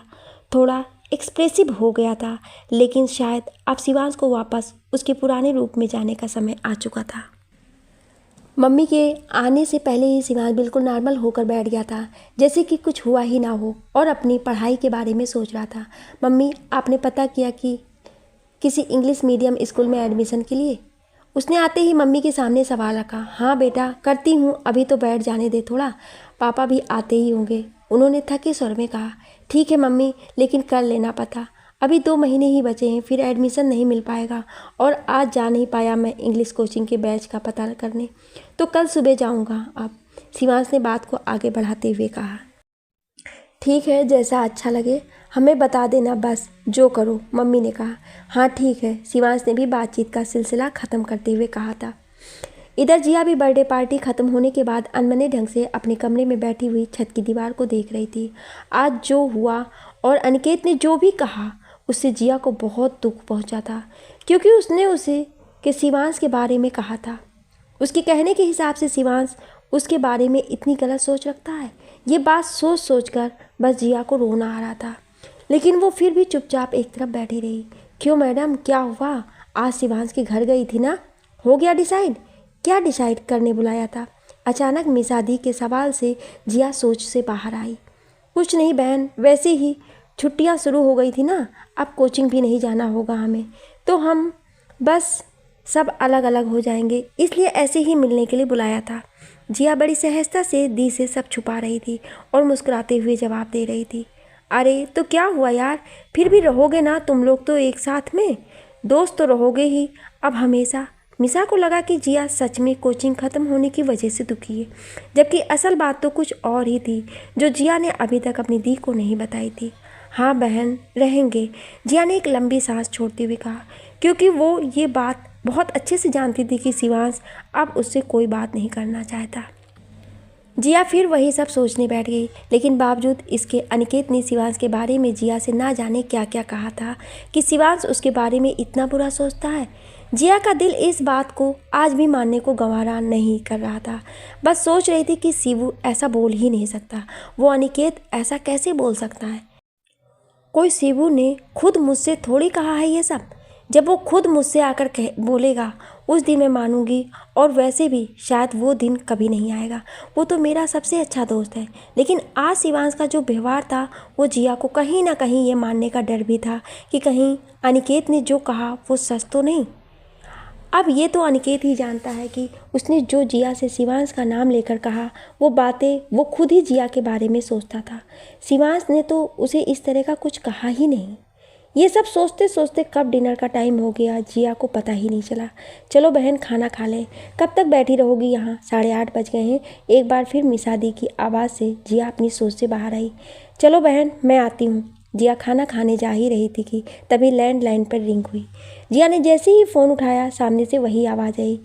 थोड़ा एक्सप्रेसिव हो गया था, लेकिन शायद अब शिवांश को वापस उसके पुराने रूप में जाने का समय आ चुका था। मम्मी के आने से पहले ही शिवांश बिल्कुल नॉर्मल होकर बैठ गया था जैसे कि कुछ हुआ ही ना हो और अपनी पढ़ाई के बारे में सोच रहा था। मम्मी आपने पता किया कि किसी इंग्लिश मीडियम स्कूल में एडमिशन के लिए? उसने आते ही मम्मी के सामने सवाल रखा। हाँ बेटा करती हूँ, अभी तो बैठ जाने दे थोड़ा, पापा भी आते ही होंगे, उन्होंने थके स्वर में कहा। ठीक है मम्मी, लेकिन कर लेना पता, अभी 2 महीने ही बचे हैं, फिर एडमिशन नहीं मिल पाएगा और आज जा नहीं पाया मैं इंग्लिश कोचिंग के बैच का पता करने, तो कल सुबह जाऊँगा। अब शिवांश ने बात को आगे बढ़ाते हुए कहा। ठीक है, जैसा अच्छा लगे हमें बता देना, बस जो करो, मम्मी ने कहा। हाँ ठीक है, शिवांश ने भी बातचीत का सिलसिला ख़त्म करते हुए कहा था। इधर जिया भी बर्थडे पार्टी ख़त्म होने के बाद अनमने ढंग से अपने कमरे में बैठी हुई छत की दीवार को देख रही थी। आज जो हुआ और अनिकेत ने जो भी कहा उससे जिया को बहुत दुख पहुंचा था, क्योंकि उसने उसे कि शिवांश के बारे में कहा था। उसके कहने के हिसाब से शिवांश उसके बारे में इतनी गलत सोच रखता है। ये बात सोच सोच कर बस जिया को रोना आ रहा था, लेकिन वो फिर भी चुपचाप एक तरफ बैठी रही। क्यों मैडम, क्या हुआ? आज शिवांश के घर गई थी ना, हो गया डिसाइड? क्या डिसाइड करने बुलाया था? अचानक मिसादी के सवाल से जिया सोच से बाहर आई। कुछ नहीं बहन, वैसे ही छुट्टियां शुरू हो गई थी ना, अब कोचिंग भी नहीं जाना होगा हमें, तो हम बस सब अलग अलग हो जाएंगे, इसलिए ऐसे ही मिलने के लिए बुलाया था। जिया बड़ी सहजता से दी से सब छुपा रही थी और मुस्कुराते हुए जवाब दे रही थी। अरे तो क्या हुआ यार, फिर भी रहोगे ना तुम लोग तो एक साथ में, दोस्त तो रहोगे ही अब हमेशा। मिसा को लगा कि जिया सच में कोचिंग ख़त्म होने की वजह से दुखी है, जबकि असल बात तो कुछ और ही थी जो जिया ने अभी तक अपनी दी को नहीं बताई थी। हाँ बहन, रहेंगे, जिया ने एक लंबी सांस छोड़ते हुए कहा, क्योंकि वो ये बात बहुत अच्छे से जानती थी कि शिवांश अब उससे कोई बात नहीं करना चाहता। जिया फिर वही सब सोचने बैठ गई, लेकिन बावजूद इसके अनिकेत ने शिवांश के बारे में जिया से ना जाने क्या क्या कहा था कि शिवांश उसके बारे में इतना बुरा सोचता है। जिया का दिल इस बात को आज भी मानने को गंवारा नहीं कर रहा था। बस सोच रही थी कि शिवू ऐसा बोल ही नहीं सकता, वो अनिकेत ऐसा कैसे बोल सकता है। कोई शिवू ने खुद मुझसे थोड़ी कहा है ये सब। जब वो खुद मुझसे आकर बोलेगा उस दिन मैं मानूंगी, और वैसे भी शायद वो दिन कभी नहीं आएगा। वो तो मेरा सबसे अच्छा दोस्त है। लेकिन आज शिवांश का जो व्यवहार था वो जिया को कहीं ना कहीं ये मानने का डर भी था कि कहीं अनिकेत ने जो कहा वो सच तो नहीं। अब ये तो अनिकेत ही जानता है कि उसने जो जिया से शिवांश का नाम लेकर कहा वो बातें वो खुद ही जिया के बारे में सोचता था। शिवांश ने तो उसे इस तरह का कुछ कहा ही नहीं। ये सब सोचते सोचते कब डिनर का टाइम हो गया जिया को पता ही नहीं चला। चलो बहन खाना खा लें, कब तक बैठी रहोगी यहाँ? 8:30 बज गए हैं। एक बार फिर मिसादी की आवाज़ से जिया अपनी सोच से बाहर आई। चलो बहन मैं आती हूँ। जिया खाना खाने जा ही रही थी कि तभी लैंडलाइन पर रिंग हुई। जिया ने जैसे ही फ़ोन उठाया सामने से वही आवाज़ आई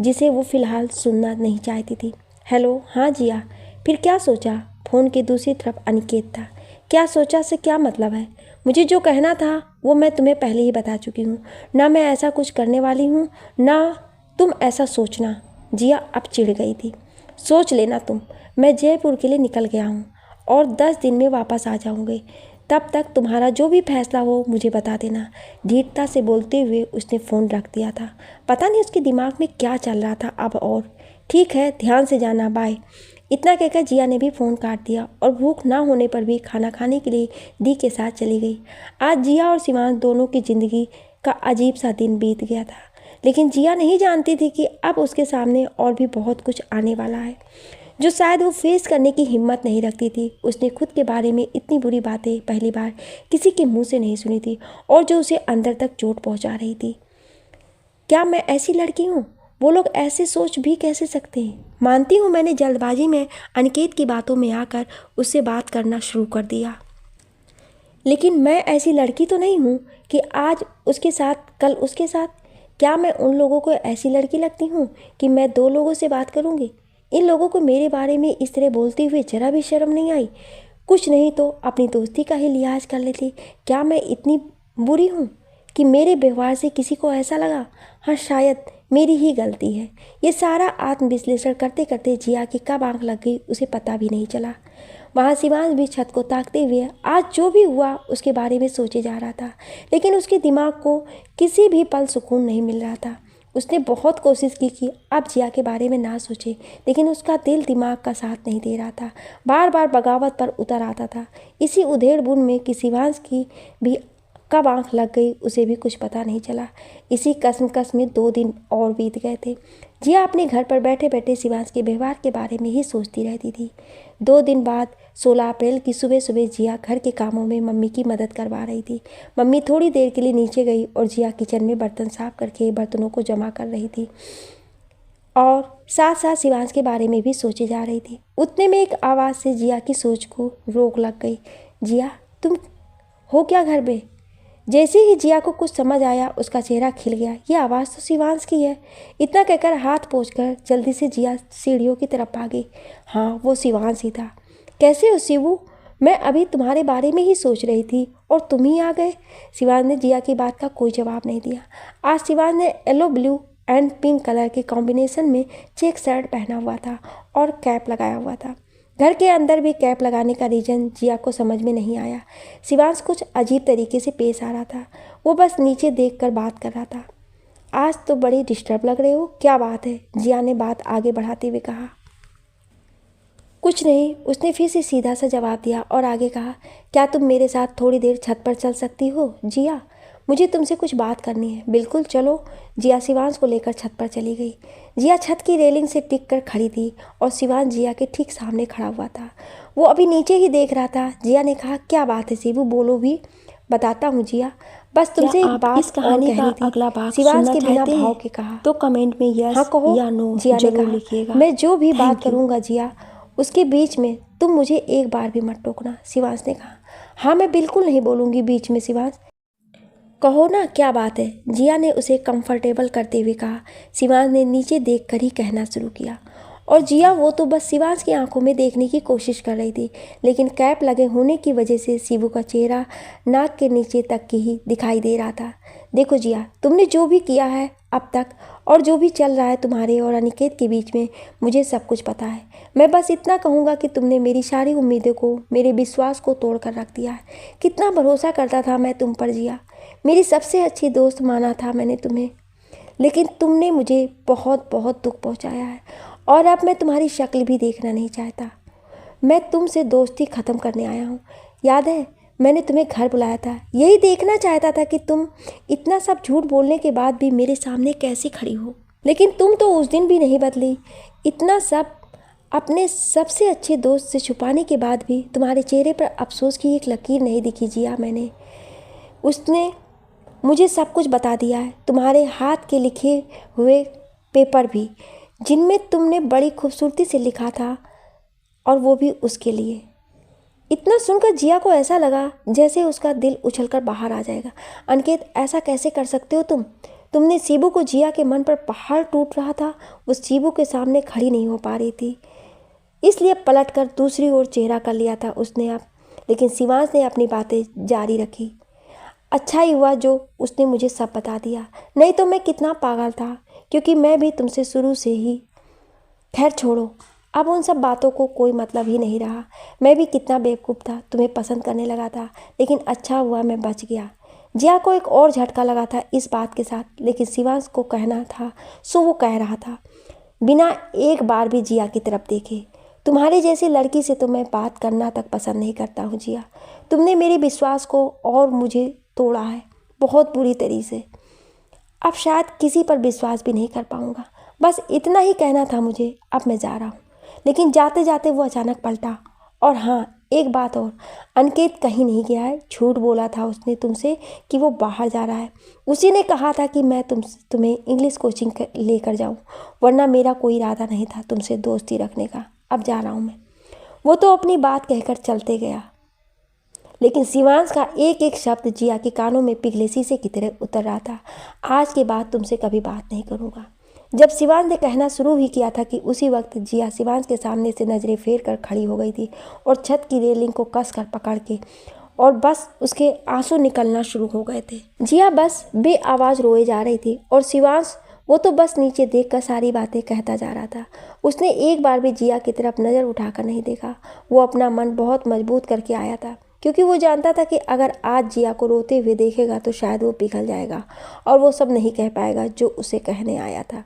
जिसे वो फ़िलहाल सुनना नहीं चाहती थी। हेलो, हाँ जिया। फिर क्या सोचा? फ़ोन की दूसरी तरफ अनिकेत था। क्या सोचा से क्या मतलब है? मुझे जो कहना था वो मैं तुम्हें पहले ही बता चुकी हूँ। ना मैं ऐसा कुछ करने वाली हूँ, ना तुम ऐसा सोचना। जिया अब चिढ़ गई थी। सोच लेना तुम, मैं जयपुर के लिए निकल गया हूँ और 10 दिन में वापस आ जाऊँगी। तब तक तुम्हारा जो भी फैसला हो मुझे बता देना। धीरता से बोलते हुए उसने फ़ोन रख दिया था। पता नहीं उसके दिमाग में क्या चल रहा था अब। और ठीक है, ध्यान से जाना, बाय। इतना कहकर जिया ने भी फ़ोन काट दिया और भूख ना होने पर भी खाना खाने के लिए दी के साथ चली गई। आज जिया और शिवांश दोनों की ज़िंदगी का अजीब सा दिन बीत गया था, लेकिन जिया नहीं जानती थी कि अब उसके सामने और भी बहुत कुछ आने वाला है जो शायद वो फेस करने की हिम्मत नहीं रखती थी। उसने खुद के बारे में इतनी बुरी बातें पहली बार किसी के मुंह से नहीं सुनी थी और जो उसे अंदर तक चोट पहुंचा रही थी। क्या मैं ऐसी लड़की हूँ? वो लोग ऐसे सोच भी कैसे सकते हैं? मानती हूँ मैंने जल्दबाजी में अनिकेत की बातों में आकर उससे बात करना शुरू कर दिया, लेकिन मैं ऐसी लड़की तो नहीं हूँ कि आज उसके साथ कल उसके साथ। क्या मैं उन लोगों को ऐसी लड़की लगती हूँ कि मैं 2 लोगों से बात करूँगी? इन लोगों को मेरे बारे में इस तरह बोलते हुए जरा भी शर्म नहीं आई? कुछ नहीं तो अपनी दोस्ती का ही लिहाज कर लेती। क्या मैं इतनी बुरी हूँ कि मेरे व्यवहार से किसी को ऐसा लगा? हाँ, शायद मेरी ही गलती है। ये सारा आत्मविश्लेषण करते करते जिया की कब आंख लग गई उसे पता भी नहीं चला। वहाँ शिवांश भी छत को ताकते हुए आज जो भी हुआ उसके बारे में सोचे जा रहा था, लेकिन उसके दिमाग को किसी भी पल सुकून नहीं मिल रहा था। उसने बहुत कोशिश की कि अब जिया के बारे में ना सोचे, लेकिन उसका दिल दिमाग का साथ नहीं दे रहा था। बार बार बगावत पर उतर आता था। इसी उधेड़-बुन में कि शिवांश की भी कब आंख लग गई उसे भी कुछ पता नहीं चला। इसी कसमकस में 2 दिन और बीत गए थे। जिया अपने घर पर बैठे बैठे शिवांश के व्यवहार के बारे में ही सोचती रहती थी। 2 दिन बाद 16 अप्रैल की सुबह सुबह जिया घर के कामों में मम्मी की मदद करवा रही थी। मम्मी थोड़ी देर के लिए नीचे गई और जिया किचन में बर्तन साफ करके बर्तनों को जमा कर रही थी और साथ साथ शिवांश के बारे में भी सोचे जा रही थी। उतने में एक आवाज़ से जिया की सोच को रोक लग गई। जिया, तुम हो क्या घर में? जैसे ही जिया को कुछ समझ आया उसका चेहरा खिल गया। ये आवाज़ तो शिवांश की है। इतना कहकर हाथ पोंछकर जल्दी से जिया सीढ़ियों की तरफ भागी। हाँ, वो शिवांश ही था। कैसे हो शिवू? मैं अभी तुम्हारे बारे में ही सोच रही थी और तुम ही आ गए। शिवांश ने जिया की बात का कोई जवाब नहीं दिया। आज शिवांश ने yellow blue and pink colour के कॉम्बिनेशन में चेक शर्ट पहना हुआ था और कैप लगाया हुआ था। घर के अंदर भी कैप लगाने का रीज़न जिया को समझ में नहीं आया। शिवांश कुछ अजीब तरीके से पेश आ रहा था। वो बस नीचे देखकर बात कर रहा था। आज तो बड़ी डिस्टर्ब लग रहे हो, क्या बात है? जिया ने बात आगे बढ़ाते हुए कहा। कुछ नहीं, उसने फिर से सीधा सा जवाब दिया और आगे कहा, क्या तुम मेरे साथ थोड़ी देर छत पर चल सकती हो जिया? मुझे तुमसे कुछ बात करनी है। बिल्कुल चलो। जिया शिवांश को लेकर छत पर चली गई। जिया छत की रेलिंग से टिक कर खड़ी थी और शिवांश जिया के ठीक सामने खड़ा हुआ था। वो अभी नीचे ही देख रहा था। जिया ने कहा, क्या बात है शिवू, बोलो भी। बताता हूँ जिया, बस तुमसे एक बात इस कहानी का अगला भाग शिवांश के बिना भाव के कहा तो कमेंट में यस हाँ कहो या नो जिया ने कहा लिखिएगा। मैं जो भी बात करूँगा जिया उसके बीच में तुम मुझे एक बार भी मत टोकना। शिवांश ने कहा। हाँ, मैं बिल्कुल नहीं बोलूँगी बीच में शिवांश। कहो ना, क्या बात है? जिया ने उसे कंफर्टेबल करते हुए कहा। शिवांश ने नीचे देखकर ही कहना शुरू किया और जिया वो तो बस शिवांश की आंखों में देखने की कोशिश कर रही थी, लेकिन कैप लगे होने की वजह से शिवू का चेहरा नाक के नीचे तक की ही दिखाई दे रहा था। देखो जिया, तुमने जो भी किया है अब तक और जो भी चल रहा है तुम्हारे और अनिकेत के बीच में, मुझे सब कुछ पता है। मैं बस इतना कहूँगा कि तुमने मेरी सारी उम्मीदों को, मेरे विश्वास को तोड़ कर रख दिया है। कितना भरोसा करता था मैं तुम पर जिया। मेरी सबसे अच्छी दोस्त माना था मैंने तुम्हें, लेकिन तुमने मुझे बहुत बहुत दुख पहुंचाया है और अब मैं तुम्हारी शक्ल भी देखना नहीं चाहता। मैं तुमसे दोस्ती ख़त्म करने आया हूँ। याद है मैंने तुम्हें घर बुलाया था, यही देखना चाहता था कि तुम इतना सब झूठ बोलने के बाद भी मेरे सामने कैसे खड़ी हो। लेकिन तुम तो उस दिन भी नहीं बदली। इतना सब अपने सबसे अच्छे दोस्त से छुपाने के बाद भी तुम्हारे चेहरे पर अफसोस की एक लकीर नहीं दिखी जिया। मैंने उसने मुझे सब कुछ बता दिया है, तुम्हारे हाथ के लिखे हुए पेपर भी, जिनमें तुमने बड़ी खूबसूरती से लिखा था, और वो भी उसके लिए। इतना सुनकर जिया को ऐसा लगा जैसे उसका दिल उछलकर बाहर आ जाएगा। अनिकेत, ऐसा कैसे कर सकते हो तुम? तुमने शिबू को, जिया के मन पर पहाड़ टूट रहा था, वो शिबू के सामने खड़ी नहीं हो पा रही थी, इसलिए पलटकर दूसरी ओर चेहरा कर लिया था उसने अब। लेकिन शिवांश ने अपनी बातें जारी रखी। अच्छा ही हुआ जो उसने मुझे सब बता दिया, नहीं तो मैं कितना पागल था, क्योंकि मैं भी तुमसे शुरू से ही। खैर छोड़ो, अब उन सब बातों को कोई मतलब ही नहीं रहा। मैं भी कितना बेवकूफ़ था, तुम्हें पसंद करने लगा था, लेकिन अच्छा हुआ मैं बच गया। जिया को एक और झटका लगा था इस बात के साथ, लेकिन शिवांश को कहना था सो वो कह रहा था, बिना एक बार भी जिया की तरफ देखे। तुम्हारे जैसी लड़की से तो मैं बात करना तक पसंद नहीं करता हूँ जिया। तुमने मेरे विश्वास को और मुझे तोड़ा है बहुत बुरी तरीके से। अब शायद किसी पर विश्वास भी नहीं कर पाऊँगा। बस इतना ही कहना था मुझे, अब मैं जा रहा हूँ। लेकिन जाते जाते वो अचानक पलटा। और हाँ, एक बात और, अनिकेत कहीं नहीं गया है। झूठ बोला था उसने तुमसे कि वो बाहर जा रहा है। उसी ने कहा था कि मैं तुम्हें इंग्लिश कोचिंग लेकर जाऊँ, वरना मेरा कोई इरादा नहीं था तुमसे दोस्ती रखने का। अब जा रहा हूँ मैं। वो तो अपनी बात कहकर चलते गया, लेकिन शिवांश का एक एक शब्द जिया के कानों में पिघले शीशे की तरह उतर रहा था। आज के बाद तुमसे कभी बात नहीं करूँगा। जब शिवांश ने कहना शुरू ही किया था कि उसी वक्त जिया शिवांश के सामने से नजरें फेर कर खड़ी हो गई थी और छत की रेलिंग को कस कर पकड़ के, और बस उसके आंसू निकलना शुरू हो गए थे। जिया बस बे आवाज़ रोए जा रही थी और शिवांश वो तो बस नीचे देखकर सारी बातें कहता जा रहा था। उसने एक बार भी जिया की तरफ नज़र उठाकर नहीं देखा। वो अपना मन बहुत मजबूत करके आया था, क्योंकि वो जानता था कि अगर आज जिया को रोते हुए देखेगा तो शायद वो पिघल जाएगा और वो सब नहीं कह पाएगा जो उसे कहने आया था।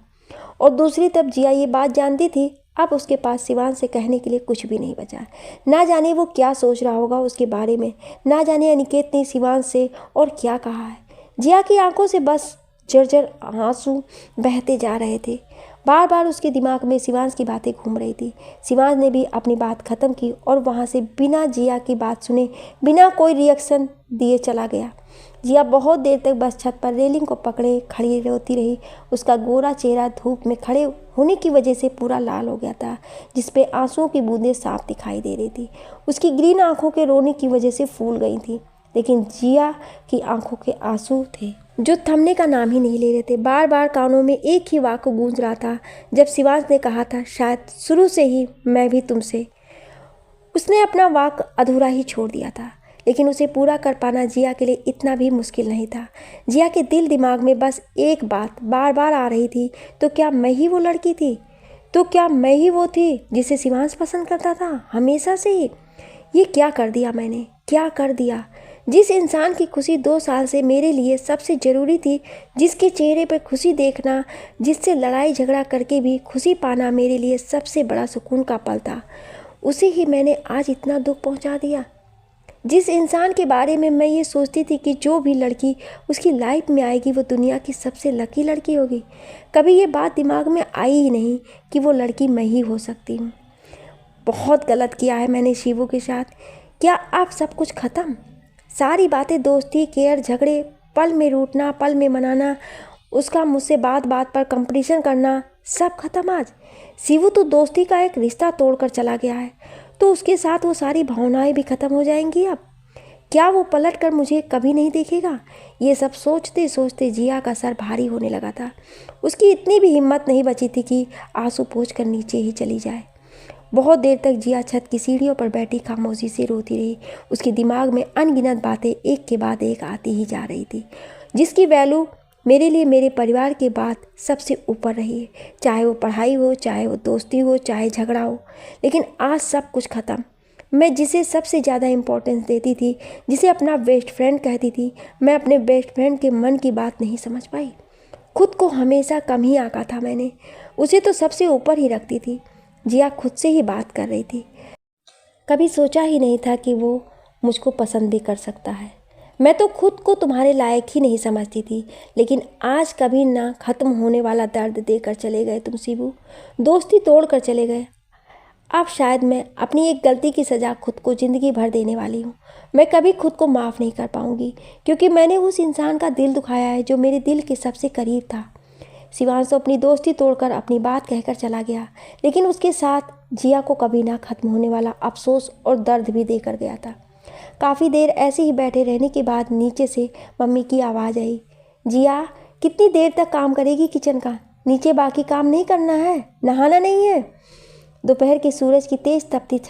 और दूसरी तरफ जिया ये बात जानती थी, अब उसके पास शिवांश से कहने के लिए कुछ भी नहीं बचा। ना जाने वो क्या सोच रहा होगा उसके बारे में, ना जाने अनिकेत ने शिवांश से और क्या कहा है। जिया की आंखों से बस जर्जर आंसू बहते जा रहे थे। बार बार उसके दिमाग में शिवांश की बातें घूम रही थी। शिवांश ने भी अपनी बात ख़त्म की और वहाँ से बिना जिया की बात सुने, बिना कोई रिएक्शन दिए चला गया। जिया बहुत देर तक बस छत पर रेलिंग को पकड़े खड़ी रोती रही। उसका गोरा चेहरा धूप में खड़े होने की वजह से पूरा लाल हो गया था, जिसपे आंसुओं की बूंदें साफ दिखाई दे रही थी। उसकी ग्रीन आंखों के रोने की वजह से फूल गई थी, लेकिन जिया की आंखों के आंसू थे जो थमने का नाम ही नहीं ले रहे थे। बार बार कानों में एक ही वाक्य गूंज रहा था, जब शिवांश ने कहा था, शायद शुरू से ही मैं भी तुमसे। उसने अपना वाक्य अधूरा ही छोड़ दिया था, लेकिन उसे पूरा कर पाना जिया के लिए इतना भी मुश्किल नहीं था। जिया के दिल दिमाग में बस एक बात बार बार आ रही थी, तो क्या मैं ही वो लड़की थी? तो क्या मैं ही वो थी जिसे शिवांश पसंद करता था हमेशा से ही? ये क्या कर दिया मैंने, क्या कर दिया? जिस इंसान की खुशी 2 साल से मेरे लिए सबसे ज़रूरी थी, जिसके चेहरे पर खुशी देखना, जिससे लड़ाई झगड़ा करके भी खुशी पाना मेरे लिए सबसे बड़ा सुकून का पल था, उसे ही मैंने आज इतना दुख पहुंचा दिया। जिस इंसान के बारे में मैं ये सोचती थी कि जो भी लड़की उसकी लाइफ में आएगी वो दुनिया की सबसे लकी लड़की होगी, कभी ये बात दिमाग में आई ही नहीं कि वो लड़की मैं ही हो सकती हूँ। बहुत गलत किया है मैंने शिवू के साथ। क्या अब सब कुछ ख़त्म? सारी बातें, दोस्ती, केयर, झगड़े, पल में रूठना, पल में मनाना, उसका मुझसे बात बात पर कंपटीशन करना, सब खत्म आज। शिवू तो दोस्ती का एक रिश्ता तोड़कर चला गया है, तो उसके साथ वो सारी भावनाएं भी खत्म हो जाएंगी। अब क्या वो पलट कर मुझे कभी नहीं देखेगा? ये सब सोचते सोचते जिया का सर भारी होने लगा था। उसकी इतनी भी हिम्मत नहीं बची थी कि आंसू पोंछ कर नीचे ही चली जाए। बहुत देर तक जिया छत की सीढ़ियों पर बैठी खामोशी से रोती रही। उसके दिमाग में अनगिनत बातें एक के बाद एक आती ही जा रही थी, जिसकी वैल्यू मेरे लिए मेरे परिवार के बाद सबसे ऊपर रही है, चाहे वो पढ़ाई हो, चाहे वो दोस्ती हो, चाहे झगड़ा हो। लेकिन आज सब कुछ ख़त्म। मैं जिसे सबसे ज़्यादा इम्पोर्टेंस देती थी, जिसे अपना बेस्ट फ्रेंड कहती थी, मैं अपने बेस्ट फ्रेंड के मन की बात नहीं समझ पाई। खुद को हमेशा कम ही आंका था मैंने, उसे तो सबसे ऊपर ही रखती थी। जिया खुद से ही बात कर रही थी। कभी सोचा ही नहीं था कि वो मुझको पसंद भी कर सकता है। मैं तो खुद को तुम्हारे लायक ही नहीं समझती थी, लेकिन आज कभी ना ख़त्म होने वाला दर्द देकर चले गए तुम शिबू, दोस्ती तोड़ कर चले गए। अब शायद मैं अपनी एक गलती की सज़ा खुद को ज़िंदगी भर देने वाली हूँ। मैं कभी खुद को माफ़ नहीं कर पाऊँगी, क्योंकि मैंने उस इंसान का दिल दुखाया है जो मेरे दिल के सबसे करीब था। शिवांश तो अपनी दोस्ती तोड़कर अपनी बात कहकर चला गया, लेकिन उसके साथ जिया को कभी ना ख़त्म होने वाला अफसोस और दर्द भी देकर गया था। काफ़ी देर ऐसे ही बैठे रहने के बाद नीचे से मम्मी की आवाज़ आई, जिया कितनी देर तक काम करेगी किचन का? नीचे बाकी काम नहीं करना है? नहाना नहीं है? दोपहर के सूरज की तेज़ तपती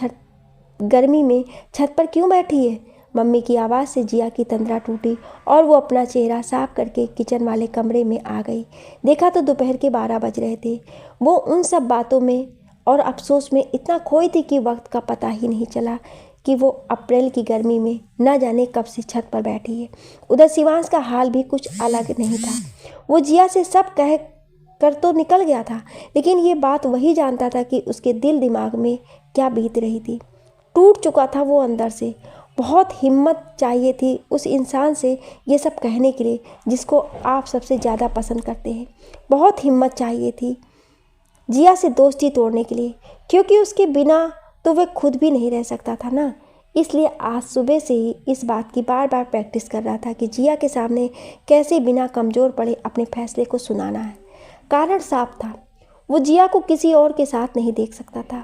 गर्मी में छत पर क्यों बैठी है? मम्मी की आवाज़ से जिया की तंद्रा टूटी और वो अपना चेहरा साफ करके किचन वाले कमरे में आ गई। देखा तो दोपहर के 12 बज रहे थे। वो उन सब बातों में और अफसोस में इतना खोई थी कि वक्त का पता ही नहीं चला कि वो अप्रैल की गर्मी में न जाने कब से छत पर बैठी है। उधर शिवांश का हाल भी कुछ अलग नहीं था। वो जिया से सब कह कर तो निकल गया था, लेकिन ये बात वही जानता था कि उसके दिल दिमाग में क्या बीत रही थी। टूट चुका था वो अंदर से। बहुत हिम्मत चाहिए थी उस इंसान से ये सब कहने के लिए जिसको आप सबसे ज़्यादा पसंद करते हैं। बहुत हिम्मत चाहिए थी जिया से दोस्ती तोड़ने के लिए, क्योंकि उसके बिना तो वह खुद भी नहीं रह सकता था ना। इसलिए आज सुबह से ही इस बात की बार बार प्रैक्टिस कर रहा था कि जिया के सामने कैसे बिना कमज़ोर पड़े अपने फैसले को सुनाना है। कारण साफ था, वो जिया को किसी और के साथ नहीं देख सकता था।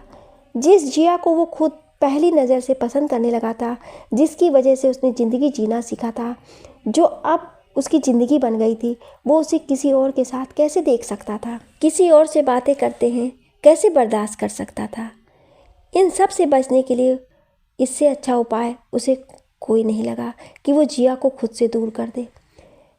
जिस जिया को वो खुद पहली नज़र से पसंद करने लगा था, जिसकी वजह से उसने ज़िंदगी जीना सीखा था, जो अब उसकी ज़िंदगी बन गई थी, वो उसे किसी और के साथ कैसे देख सकता था? किसी और से बातें करते हैं कैसे बर्दाश्त कर सकता था? इन सब से बचने के लिए इससे अच्छा उपाय उसे कोई नहीं लगा कि वो जिया को खुद से दूर कर दे।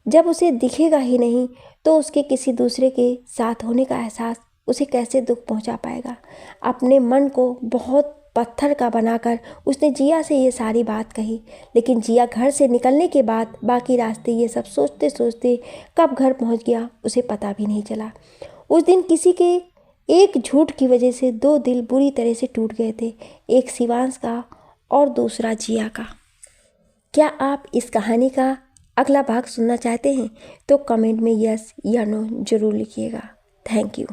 जब उसे दिखेगा ही नहीं तो उसके किसी दूसरे के साथ होने का एहसास उसे कैसे दुख पहुंचा पाएगा? अपने मन को बहुत पत्थर का बनाकर उसने जिया से ये सारी बात कही, लेकिन जिया घर से निकलने के बाद बाकी रास्ते ये सब सोचते सोचते कब घर पहुंच गया उसे पता भी नहीं चला। उस दिन किसी के एक झूठ की वजह से 2 दिल बुरी तरह से टूट गए थे, एक शिवांश का और दूसरा जिया का। क्या आप इस कहानी का अगला भाग सुनना चाहते हैं? तो कमेंट में यस या नो ज़रूर लिखिएगा। Thank you.